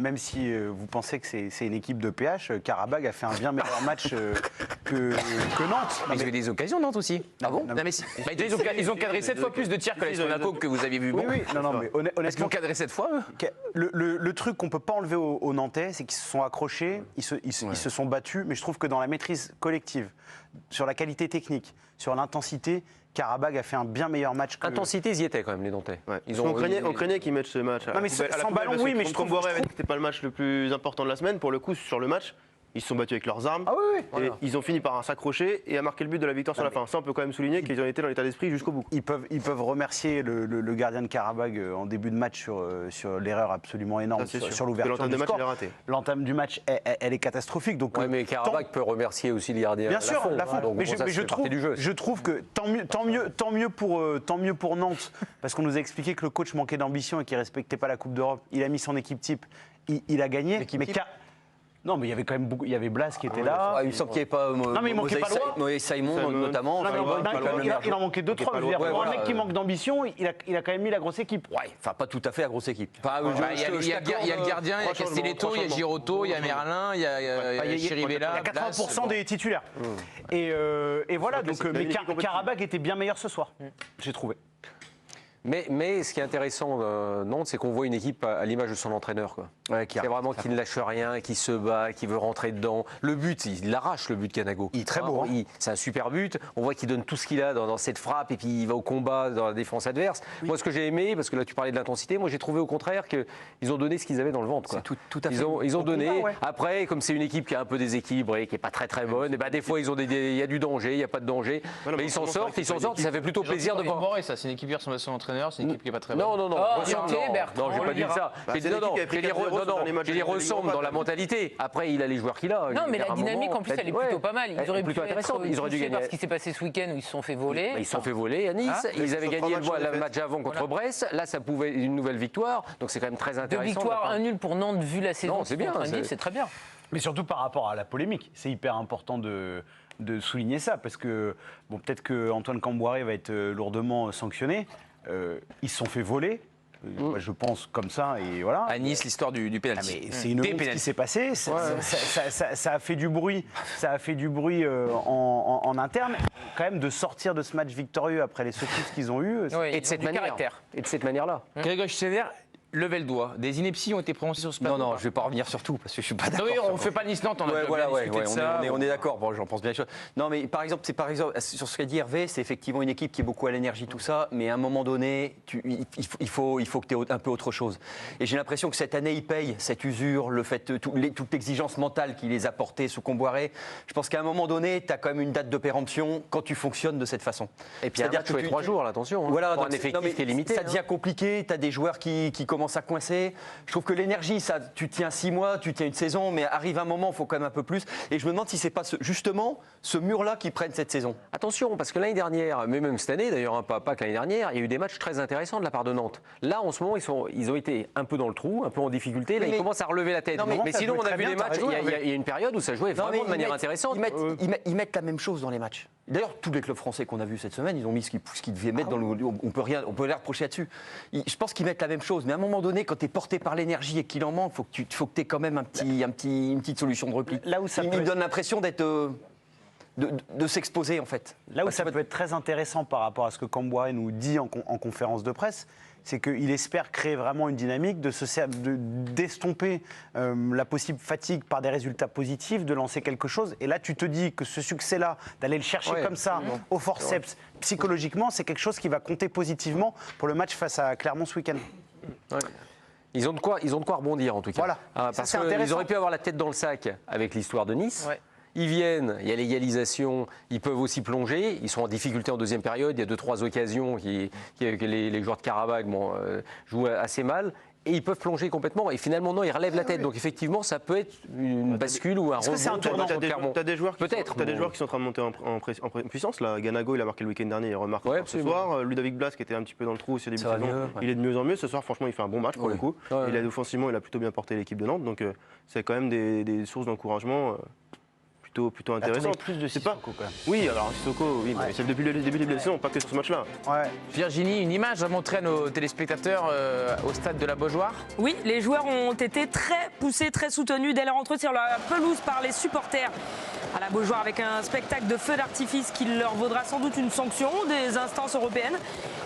même si vous pensez que c'est une équipe de PH, Karabakh a fait un bien meilleur match que Nantes. Mais ils ont eu des occasions, Nantes aussi. Ah bon? Non, mais ils ont cadré 7 fois plus de tirs que l'AS Monaco que vous aviez vu. Oui, oui, non, mais Est-ce qu'ils honnêtement, ont cadré 7 fois, eux? le truc qu'on peut pas enlever aux Nantais, c'est qu'ils se sont accrochés, ils se sont battus, mais je trouve que dans la maîtrise collective, sur la qualité technique, sur l'intensité, Karabakh a fait un bien meilleur match que... Intensité, ils y étaient quand même, les Nantais. Ouais. On craignait qu'ils mettent ce match. Non, mais sans ballon, oui, mais je trouve que c'était pas le match le plus important de la semaine. Pour le coup, sur le match, ils se sont battus avec leurs armes. Ah oui, oui. Et ils ont fini par s'accrocher et à marquer le but de la victoire sur la fin. Ça, on peut quand même souligner qu'ils ont été dans l'état d'esprit jusqu'au bout. Ils peuvent remercier le gardien de Karabakh en début de match sur l'erreur absolument énorme sur l'ouverture du score. L'entame du match, elle est catastrophique. Donc, ouais, mais Karabakh peut remercier aussi le gardien. Bien sûr, Lafont. Mais je trouve que tant mieux pour Nantes, parce qu'on nous a expliqué que le coach manquait d'ambition et qu'il ne respectait pas la Coupe d'Europe. Il a mis son équipe type, il a gagné. Non, mais il y avait quand même beaucoup. Il y avait Blas qui était là. Il me semble qu'il n'y avait pas. Non, mais il manquait pas loin. Moïse Simon, notamment. Il en manquait 2-3. Pour un mec qui manque d'ambition, il a quand même mis la grosse équipe. Ouais, enfin, pas tout à fait la grosse équipe. Il y a le gardien, il y a Castelletto, il y a Girotto, il y a Merlin, il y a Chirivella. Il y a 80% des titulaires. Et voilà, donc. Mais Karabakh était bien meilleur ce soir, j'ai trouvé. Mais ce qui est intéressant Nantes, c'est qu'on voit une équipe à l'image de son entraîneur. Ouais, c'est vraiment qui ne lâche rien, qui se bat, qui veut rentrer dedans. Le but, il l'arrache, le but de Canago. Il est très beau. C'est un super but. On voit qu'il donne tout ce qu'il a dans cette frappe et puis il va au combat dans la défense adverse. Oui. Moi, ce que j'ai aimé, parce que là, tu parlais de l'intensité, moi, j'ai trouvé au contraire qu'ils ont donné ce qu'ils avaient dans le ventre. Quoi. Tout à fait. Ils ont donné. Combat, ouais. Après, comme c'est une équipe qui est un peu déséquilibrée, qui n'est pas très très bonne, et ben, des fois, il y a du danger, il n'y a pas de danger. Ouais, mais ils s'en sortent, ça fait plutôt plaisir de voir. C'est une équipe qui ressemble à son entraîneur, c'est une équipe qui n'est pas très bonne. Non, je vais pas dire ça. Il ressemble dans la mentalité. Après, il a les joueurs qu'il a. Non, mais la dynamique, en plus, elle est plutôt pas mal. Ils auraient plutôt intéressant. Ils auraient dû gagner. Parce qu'il s'est passé ce week-end où ils se sont fait voler. Ils se sont fait voler à Nice. Ils avaient gagné le match avant contre Brest. Là, ça pouvait être une nouvelle victoire. Donc, c'est quand même très intéressant. 2 victoires, 1 nul pour Nantes, vu la saison. C'est bien. C'est très bien. Mais surtout par rapport à la polémique. C'est hyper important de souligner ça. Parce que, bon, peut-être qu'Antoine Camboiré va être lourdement sanctionné. Ils se sont fait voler. Je pense comme ça, et voilà. À Nice, l'histoire du pénalty. C'est une honte qui s'est passé. Ça a fait du bruit. Ça a fait du bruit en interne. Quand même, de sortir de ce match victorieux après les secousses qu'ils ont eues. Et de cette manière-là. Grégory Schneider levait le doigt. Des inepties ont été prononcées sur ce plateau. Non, je ne vais pas revenir sur tout, parce que je ne suis pas d'accord. Oui, on ne fait pas Nice-Nantes, on a discuté de ça. On est d'accord, bon, j'en pense bien les choses. Non, mais par exemple, sur ce qu'a dit Hervé, c'est effectivement une équipe qui est beaucoup à l'énergie, tout ça, mais à un moment donné, il faut que tu aies un peu autre chose. Et j'ai l'impression que cette année, ils payent cette usure, le fait, toute l'exigence mentale qui les a portées sous Comboiré. Je pense qu'à un moment donné, tu as quand même une date de péremption quand tu fonctionnes de cette façon. Et puis, c'est-à-dire que 3 jours, là, attention. Voilà, un effectif qui est limité. Ça devient compliqué, tu as des joueurs qui commencent à coincer. Je trouve que l'énergie, ça, tu tiens 6 mois, tu tiens une saison, mais arrive un moment, il faut quand même un peu plus. Et je me demande si c'est pas justement ce mur-là qui prenne cette saison. Attention, parce que l'année dernière, mais même cette année d'ailleurs, pas que l'année dernière, il y a eu des matchs très intéressants de la part de Nantes. Là, en ce moment, ils ont été un peu dans le trou, un peu en difficulté. Là, ils commencent à relever la tête. Mais sinon, on a vu des matchs, il y a une période où ça jouait vraiment de manière intéressante. Ils mettent la même chose dans les matchs. D'ailleurs, tous les clubs français qu'on a vus cette semaine, ils ont mis ce qu'ils devaient mettre dans le. On peut les reprocher là-dessus. Je pense qu'ils mettent la même chose. Mais à un moment donné, quand tu es porté par l'énergie et qu'il en manque, il faut que tu aies quand même une petite solution de repli. Là où ça me donne l'impression d'être. De s'exposer en fait. Là où ça peut être très intéressant par rapport à ce que Camboiré nous dit en conférence de presse, c'est qu'il espère créer vraiment une dynamique, d'estomper la possible fatigue par des résultats positifs, de lancer quelque chose. Et là, tu te dis que ce succès-là, d'aller le chercher comme ça, au forceps, psychologiquement, c'est quelque chose qui va compter positivement pour le match face à Clermont ce week-end. Ouais. Ils ont de quoi rebondir en tout cas. Voilà. Parce qu'ils auraient pu avoir la tête dans le sac avec l'histoire de Nice. Ouais. Ils viennent, il y a l'égalisation, ils peuvent aussi plonger, ils sont en difficulté en deuxième période, il y a 2-3 occasions que les joueurs de Karabakh jouent assez mal. Et ils peuvent plonger complètement. Et finalement, non, ils relèvent la tête. Donc effectivement, ça peut être une bascule ou un rebond. C'est un tournant. Tu as des joueurs qui sont en train de monter en puissance. Là, Ganago, il a marqué le week-end dernier, il remarque ce soir. Ludovic Blas, qui était un petit peu dans le trou au début de saison, il est de mieux en mieux. Ce soir, franchement, il fait un bon match pour le coup. Offensivement, il a plutôt bien porté l'équipe de Nantes. Donc c'est quand même des sources d'encouragement plutôt intéressant. Plus de Sissoko quand même. Oui, alors Sissoko, oui, mais c'est depuis le début de la saison, pas que sur ce match-là. Ouais. Virginie, une image à montrer à nos téléspectateurs au stade de la Beaujoire. Oui, les joueurs ont été très poussés, très soutenus dès leur entrée sur la pelouse par les supporters à la Beaujoire, avec un spectacle de feux d'artifice qui leur vaudra sans doute une sanction des instances européennes.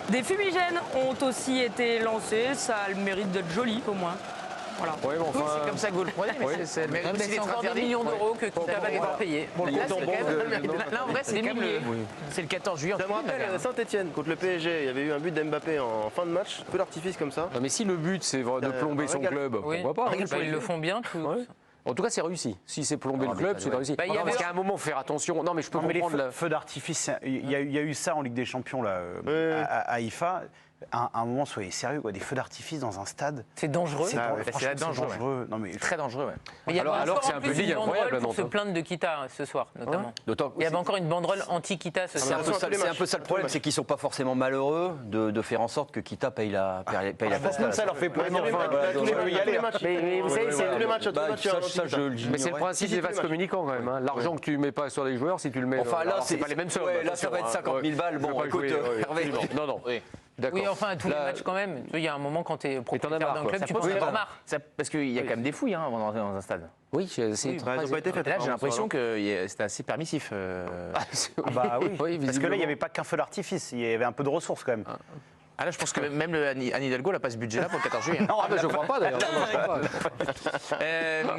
Des fumigènes ont aussi été lancés, ça a le mérite d'être joli au moins. Voilà. Ouais, bon, enfin, C'est comme ça que vous le prenez, mais c'est le mérite aussi C'est d'être encore des interdit. millions d'euros que Kita va devoir payer. Bon, là, c'est quand même- là, en vrai, c'est Des quand même milliers. c'est le 14 juillet. Ça me rappelle Saint-Etienne contre le PSG, il y avait eu un but d'Mbappé en fin de match, feu d'artifice comme ça. non, mais si le but c'est de plomber son régal. club, Oui. pourquoi pas? Bah, ils le font bien. Ouais. En tout cas, c'est réussi. Si c'est plomber le club, c'est réussi. Bah, il y Non, avait- parce qu'à un moment, faut faire attention. Non, mais je peux Non, mais les comprendre. feux d'artifice, il y a eu ça en Ligue des Champions là, Ouais. à IFA. À un moment, soyez sérieux, quoi, des feux d'artifice dans un stade. C'est dangereux. Franchement, dangereux, Non, mais Très dangereux, ouais. Mais il y avait Alors encore que c'est en un plus public une incroyable, banderole pour se Nantes. plaindre de Kita ce soir, notamment. D'autant Il y avait encore une banderole anti-Kita ce C'est soir. un peu ça, tous les c'est un matchs. peu ça le problème, c'est qu'ils sont pas forcément malheureux de faire en sorte que Kita paye la place. même ça leur fait plaisir. Tous les matchs. Mais vous savez, c'est tous les matchs, Bah, ça, je le Mais c'est le principe Si, des si, vases tous les communicants quand même. hein. L'argent que tu mets pas sur les joueurs, si tu le mets. Enfin là, alors, c'est pas les mêmes sommes. ouais, là, attention, ça va être hein. 50 000 balles. Je veux Bon, pas écoute, jouer, Hervé. absolument. Non, d'accord. Oui, enfin, à tous les Là- matchs quand même. Tu vois, il y a un moment quand tu es t'en as propriétaire marre, d'un quoi. club, Ça tu pose penses pas avoir mal. marre. Parce qu'il y a quand même des fouilles avant d'entrer dans un stade. Oui, c'est Bah, elles n'ont pas été faites. Et là, j'ai apparemment, l'impression ça, que c'était assez permissif. Ah bah oui, parce que là, il visiblement. n'y avait pas qu'un feu d'artifice, il y avait un peu de ressources quand même. Ah là, je pense que même Anne Hidalgo n'a pas ce budget-là pour le 14 juillet. Non, je crois pas d'ailleurs. Non, je crois pas.